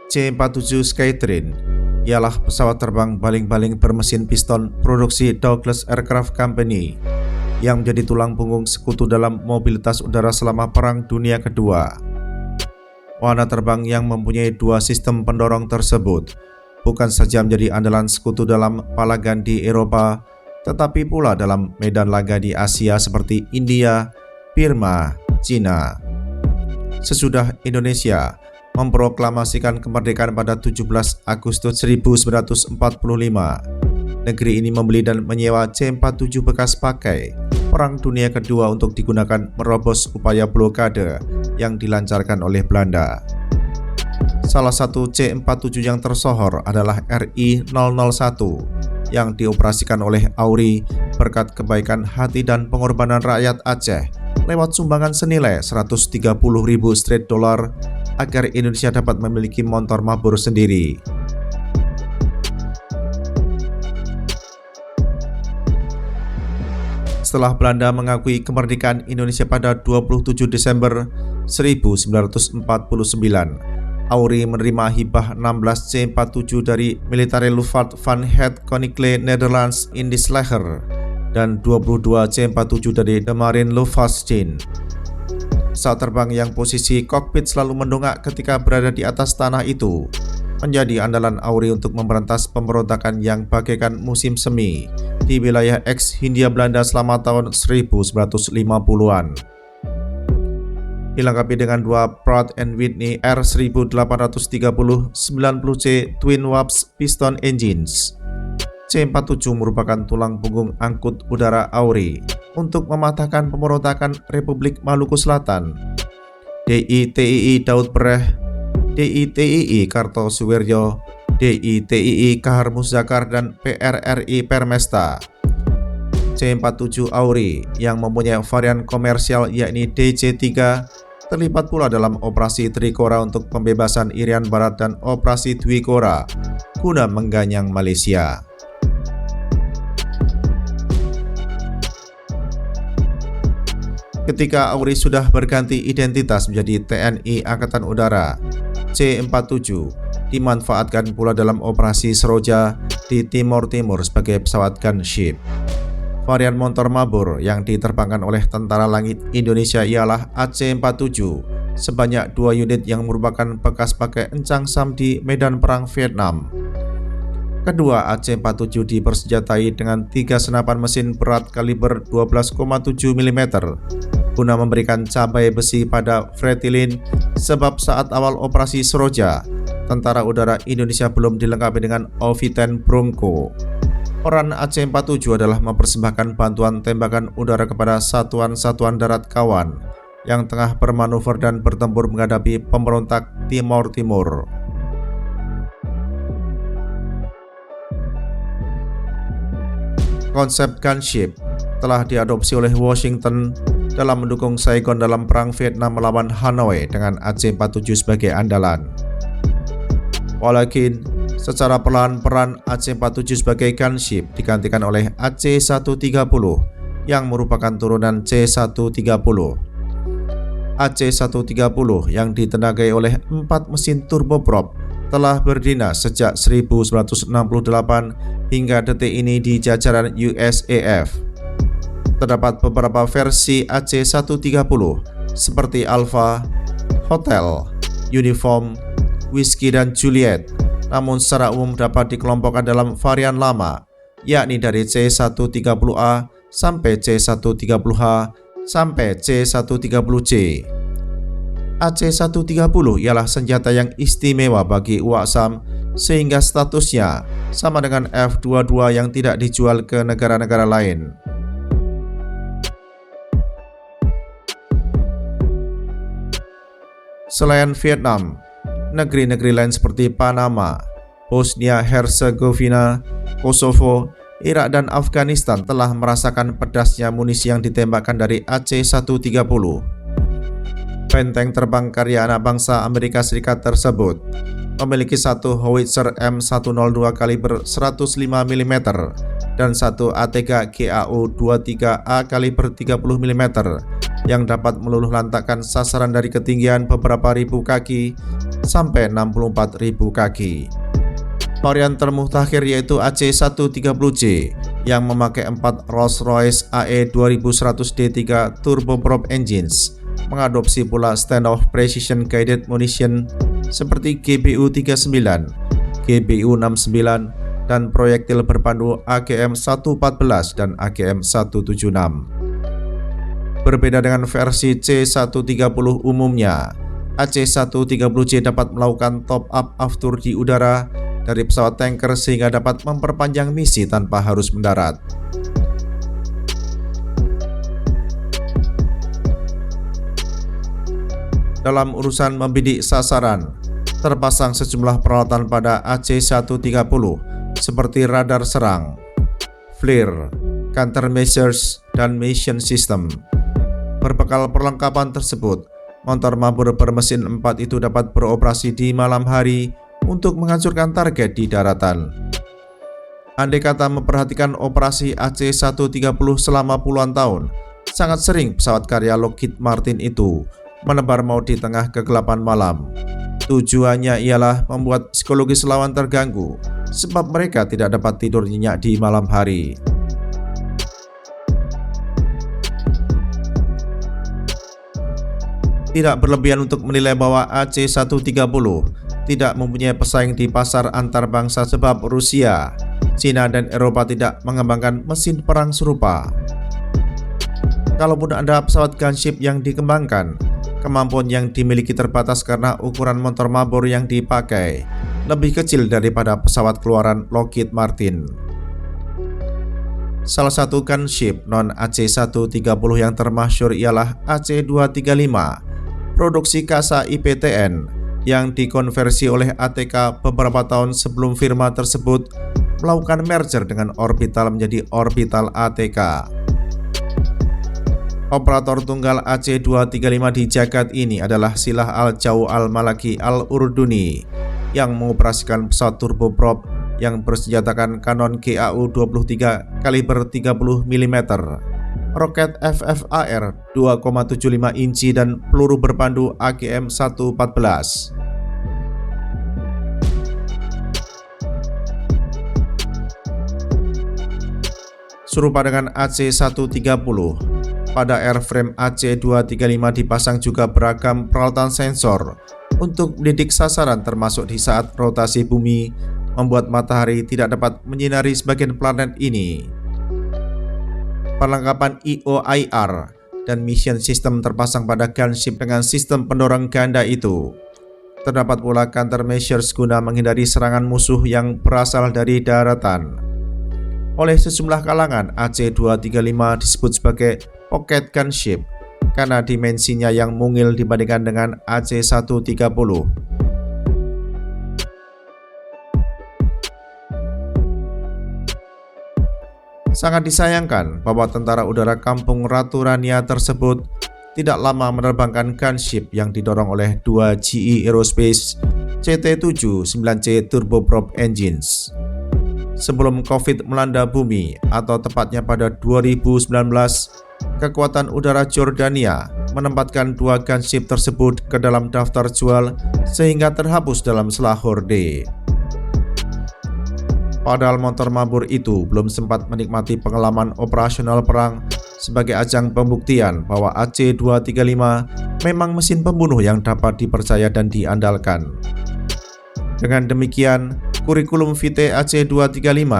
C-47 Skytrain ialah pesawat terbang baling-baling bermesin piston produksi Douglas Aircraft Company yang menjadi tulang punggung sekutu dalam mobilitas udara selama Perang Dunia Kedua. Wahana terbang yang mempunyai dua sistem pendorong tersebut bukan saja menjadi andalan sekutu dalam palagan di Eropa, tetapi pula dalam medan laga di Asia seperti India, Burma, Cina. Sesudah Indonesia memproklamasikan kemerdekaan pada 17 Agustus 1945, negeri ini membeli dan menyewa C-47 bekas pakai Perang Dunia Kedua untuk digunakan merobos upaya blokade yang dilancarkan oleh Belanda. Salah satu C-47 yang tersohor adalah RI-001 yang dioperasikan oleh AURI berkat kebaikan hati dan pengorbanan rakyat Aceh lewat sumbangan senilai 130.000 straight dollar agar Indonesia dapat memiliki motor mabur sendiri. Setelah Belanda mengakui kemerdekaan Indonesia pada 27 Desember 1949, AURI menerima hibah 16 C-47 dari Military Luchtvaart van het Koninklijke Nederlands Indisch Leger dan 22 C-47 dari The Marine Luchtvaartdienst. Pesawat terbang yang posisi kokpit selalu mendongak ketika berada di atas tanah itu menjadi andalan AURI untuk memberantas pemberontakan yang bagaikan musim semi di wilayah ex-Hindia Belanda selama tahun 1950-an. Dilengkapi dengan dua Pratt & Whitney R1830 90C Twin Wasp Piston Engines, C-47 merupakan tulang punggung angkut udara AURI untuk mematahkan pemberontakan Republik Maluku Selatan. DITII Daud Pereh, DITII Kartosuwiryo, DITII Kahar Muzakar, dan PRRI Permesta. C-47 AURI yang mempunyai varian komersial yakni DC-3 terlibat pula dalam operasi Trikora untuk pembebasan Irian Barat dan operasi Dwikora guna mengganyang Malaysia. Ketika AURI sudah berganti identitas menjadi TNI Angkatan Udara, C-47 dimanfaatkan pula dalam operasi Seroja di Timur Timur sebagai pesawat gunship. Varian motor mabur yang diterbangkan oleh Tentara Langit Indonesia ialah AC-47, sebanyak 2 unit yang merupakan bekas pakai Encang Sam di medan perang Vietnam. Kedua AC-47 dipersenjatai dengan 3 senapan mesin berat kaliber 12,7 mm guna memberikan cabai besi pada fretilin, sebab saat awal operasi Seroja, Tentara Udara Indonesia belum dilengkapi dengan OV-10 Bronco. Peran AC-47 adalah mempersembahkan bantuan tembakan udara kepada satuan-satuan darat kawan yang tengah bermanuver dan bertempur menghadapi pemberontak Timur Timur. Konsep gunship telah diadopsi oleh Washington dalam mendukung Saigon dalam perang Vietnam melawan Hanoi dengan AC-47 sebagai andalan. Walaupun secara perlahan peran AC-47 sebagai gunship digantikan oleh AC-130 yang merupakan turunan C-130. AC-130 yang ditenagai oleh 4 mesin turboprop telah berdinas sejak 1968 hingga detik ini di jajaran USAF. Terdapat beberapa versi AC-130 seperti Alpha, Hotel, Uniform, Whiskey, dan Juliet, namun secara umum dapat dikelompokkan dalam varian lama, yakni dari C-130A sampai C-130H sampai C-130C. AC-130 ialah senjata yang istimewa bagi Uwak Sam sehingga statusnya sama dengan F-22 yang tidak dijual ke negara-negara lain. Selain Vietnam, negeri-negeri lain seperti Panama, Bosnia Herzegovina, Kosovo, Irak, dan Afghanistan telah merasakan pedasnya munisi yang ditembakkan dari AC-130. Benteng terbang karya anak bangsa Amerika Serikat tersebut memiliki satu howitzer M102 kaliber 105 mm dan satu A3 GAU-23A kaliber 30 mm yang dapat meluluh lantakkan sasaran dari ketinggian beberapa ribu kaki sampai 64.000 kaki. Varian termutakhir yaitu AC130J yang memakai 4 Rolls-Royce AE 2100D3 turboprop engines, mengadopsi pula standoff precision guided munition seperti GBU-39, GBU-69, dan proyektil berpandu AGM-114 dan AGM-176. Berbeda dengan versi C130 umumnya, AC130J dapat melakukan top up aftur di udara dari pesawat tanker sehingga dapat memperpanjang misi tanpa harus mendarat. Dalam urusan membidik sasaran, terpasang sejumlah peralatan pada AC130 seperti radar serang, FLIR, countermeasures, dan mission system. Berbekal perlengkapan tersebut, motor mabur bermesin 4 itu dapat beroperasi di malam hari untuk menghancurkan target di daratan. Andai kata memperhatikan operasi AC130 selama puluhan tahun, sangat sering pesawat karya Lockheed Martin itu menebar maut di tengah kegelapan malam. Tujuannya ialah membuat psikologis lawan terganggu, sebab mereka tidak dapat tidur nyenyak di malam hari. Tidak berlebihan untuk menilai bahwa AC130 tidak mempunyai pesaing di pasar antar bangsa sebab Rusia, Cina, dan Eropa tidak mengembangkan mesin perang serupa. Kalaupun ada pesawat gunship yang dikembangkan, kemampuan yang dimiliki terbatas karena ukuran motor mabur yang dipakai lebih kecil daripada pesawat keluaran Lockheed Martin. Salah satu gunship non AC130 yang termasyhur ialah AC235, produksi Kasa IPTN, yang dikonversi oleh ATK beberapa tahun sebelum firma tersebut melakukan merger dengan Orbital menjadi Orbital ATK. Operator tunggal AC235 di jagat ini adalah Silah Al-Jaw Al-Malaki Al-Urduni yang mengoperasikan pesawat turboprop yang bersenjatakan kanon GAU-23 kaliber 30 mm, roket FFAR 2,75 inci, dan peluru berpandu AGM-114. Serupa dengan AC130, pada airframe AC235 dipasang juga beragam peralatan sensor untuk mendidik sasaran, termasuk di saat rotasi bumi membuat matahari tidak dapat menyinari sebagian planet ini. Perlengkapan EOIR dan mission system terpasang pada gunship dengan sistem pendorong ganda itu. Terdapat pula countermeasures guna menghindari serangan musuh yang berasal dari daratan. Oleh sejumlah kalangan, AC235 disebut sebagai pocket gunship karena dimensinya yang mungil dibandingkan dengan AC130. Sangat disayangkan bahwa tentara udara kampung Ratu Rania tersebut tidak lama menerbangkan gunship yang didorong oleh 2 GE Aerospace CT-7-9C turboprop engines. Sebelum COVID melanda bumi, atau tepatnya pada 2019, kekuatan udara Jordania menempatkan 2 gunship tersebut ke dalam daftar jual sehingga terhapus dalam selah horde. Padahal motor mabur itu belum sempat menikmati pengalaman operasional perang sebagai ajang pembuktian bahwa AC235 memang mesin pembunuh yang dapat dipercaya dan diandalkan. Dengan demikian, kurikulum vitae AC235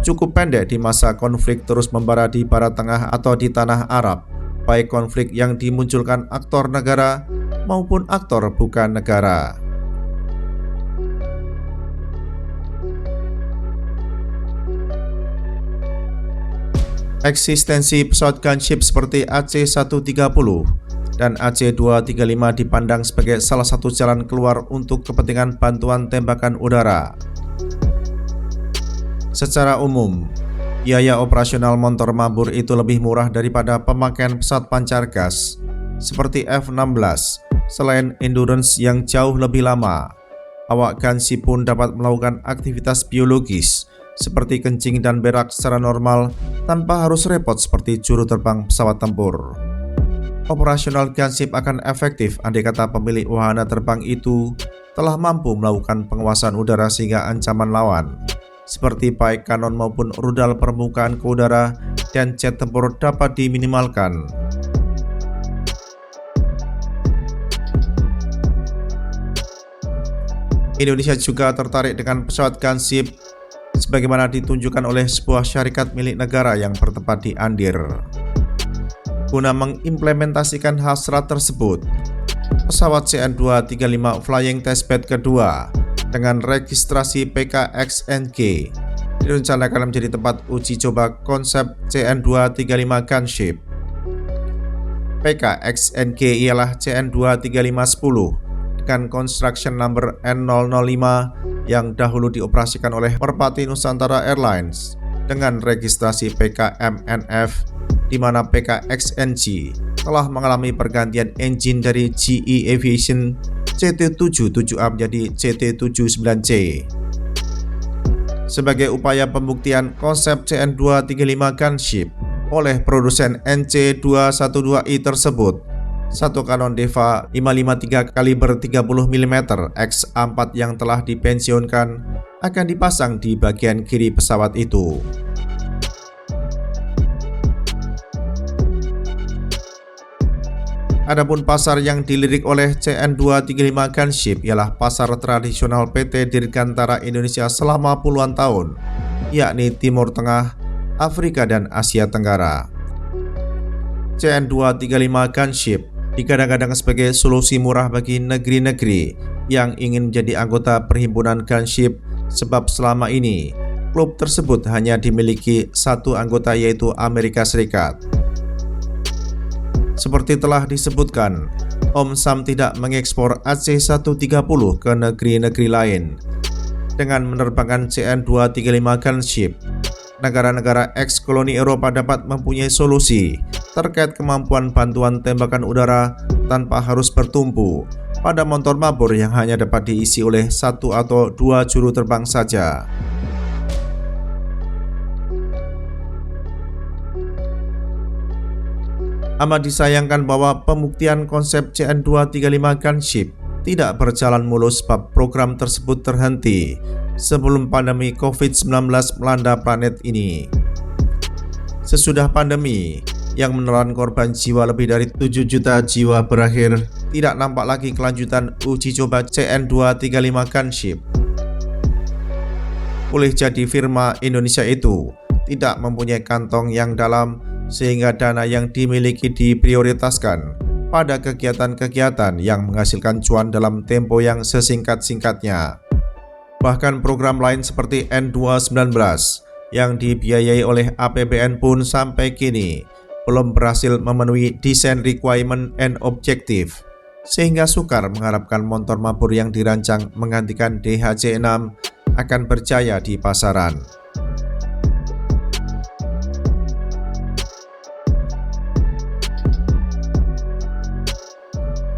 cukup pendek di masa konflik terus membara di Barat Tengah atau di Tanah Arab, baik konflik yang dimunculkan aktor negara maupun aktor bukan negara. Eksistensi pesawat gunship seperti AC130 dan AC235 dipandang sebagai salah satu jalan keluar untuk kepentingan bantuan tembakan udara. Secara umum, biaya operasional motor mabur itu lebih murah daripada pemakaian pesawat pancar gas seperti F-16. Selain endurance yang jauh lebih lama, awak gunship pun dapat melakukan aktivitas biologis seperti kencing dan berak secara normal tanpa harus repot seperti juru terbang pesawat tempur. Operasional gunship akan efektif andai kata pemilik wahana terbang itu telah mampu melakukan penguasaan udara sehingga ancaman lawan, seperti baik kanon maupun rudal permukaan ke udara dan jet tempur dapat diminimalkan. Indonesia juga tertarik dengan pesawat gunship sebagaimana ditunjukkan oleh sebuah syarikat milik negara yang bertempat di Andir. Guna mengimplementasikan hasrat tersebut, pesawat CN-235 Flying Testbed kedua dengan registrasi PKXNG direncanakan menjadi tempat uji coba konsep CN-235 Gunship. PKXNG ialah CN-235-10 dengan construction number N005 yang dahulu dioperasikan oleh Merpati Nusantara Airlines dengan registrasi PKMNF, di mana PKXNG telah mengalami pergantian engine dari GE Aviation CT77A menjadi CT79C. Sebagai upaya pembuktian konsep CN-235 Gunship oleh produsen NC212I tersebut, satu kanon Deva 553 kaliber 30 mm X-A4 yang telah dipensiunkan akan dipasang di bagian kiri pesawat itu. Adapun pasar yang dilirik oleh CN-235 Gunship ialah pasar tradisional PT Dirgantara Indonesia selama puluhan tahun, yakni Timur Tengah, Afrika, dan Asia Tenggara. CN-235 Gunship digadang-gadang sebagai solusi murah bagi negeri-negeri yang ingin menjadi anggota perhimpunan Gunship, sebab selama ini klub tersebut hanya dimiliki satu anggota, yaitu Amerika Serikat. Seperti telah disebutkan, Om Sam tidak mengekspor AC-130 ke negeri-negeri lain. Dengan menerbangkan CN-235 Gunship, negara-negara eks-koloni Eropa dapat mempunyai solusi terkait kemampuan bantuan tembakan udara tanpa harus bertumpu pada motor mabur yang hanya dapat diisi oleh satu atau dua juru terbang saja. Amat disayangkan bahwa pembuktian konsep CN-235 Gunship tidak berjalan mulus sebab program tersebut terhenti sebelum pandemi COVID-19 melanda planet ini. Sesudah pandemi yang menelan korban jiwa lebih dari 7 juta jiwa berakhir, tidak nampak lagi kelanjutan uji coba CN-235 Gunship. Boleh jadi firma Indonesia itu tidak mempunyai kantong yang dalam sehingga dana yang dimiliki diprioritaskan pada kegiatan-kegiatan yang menghasilkan cuan dalam tempo yang sesingkat-singkatnya. Bahkan program lain seperti N219 yang dibiayai oleh APBN pun sampai kini belum berhasil memenuhi desain requirement and objective, sehingga sukar mengharapkan motor mabur yang dirancang menggantikan DHC-6 akan berjaya di pasaran.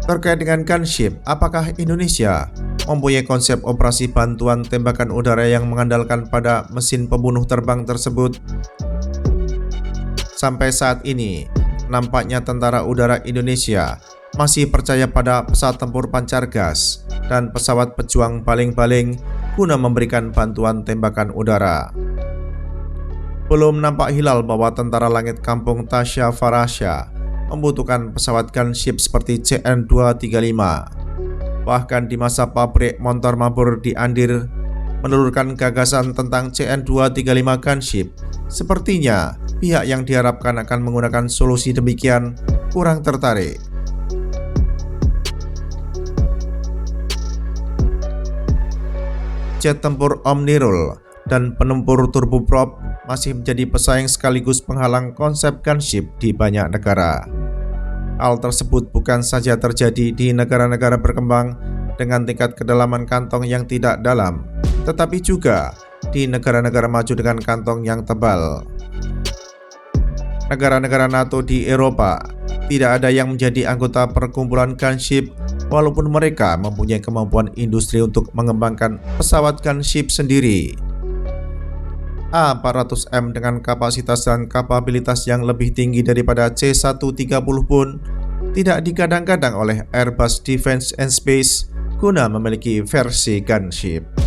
Terkait dengan Gunship, apakah Indonesia mempunyai konsep operasi bantuan tembakan udara yang mengandalkan pada mesin pembunuh terbang tersebut? Sampai saat ini, nampaknya Tentara Udara Indonesia masih percaya pada pesawat tempur pancar gas dan pesawat pejuang baling-baling guna memberikan bantuan tembakan udara. Belum nampak hilal bahwa Tentara Langit Kampung Tasya Farasya membutuhkan pesawat Gunship seperti CN-235. Bahkan di masa pabrik motor mabur di Andir menelurkan gagasan tentang CN-235 Gunship, sepertinya pihak yang diharapkan akan menggunakan solusi demikian kurang tertarik. Jet tempur Omnirol dan penempur turboprop masih menjadi pesaing sekaligus penghalang konsep Gunship di banyak negara. Hal tersebut bukan saja terjadi di negara-negara berkembang dengan tingkat kedalaman kantong yang tidak dalam, tetapi juga di negara-negara maju dengan kantong yang tebal. Negara-negara NATO di Eropa tidak ada yang menjadi anggota perkumpulan Gunship, walaupun mereka mempunyai kemampuan industri untuk mengembangkan pesawat Gunship sendiri. A400M dengan kapasitas dan kapabilitas yang lebih tinggi daripada C130 pun tidak digadang-gadang oleh Airbus Defence and Space guna memiliki versi gunship.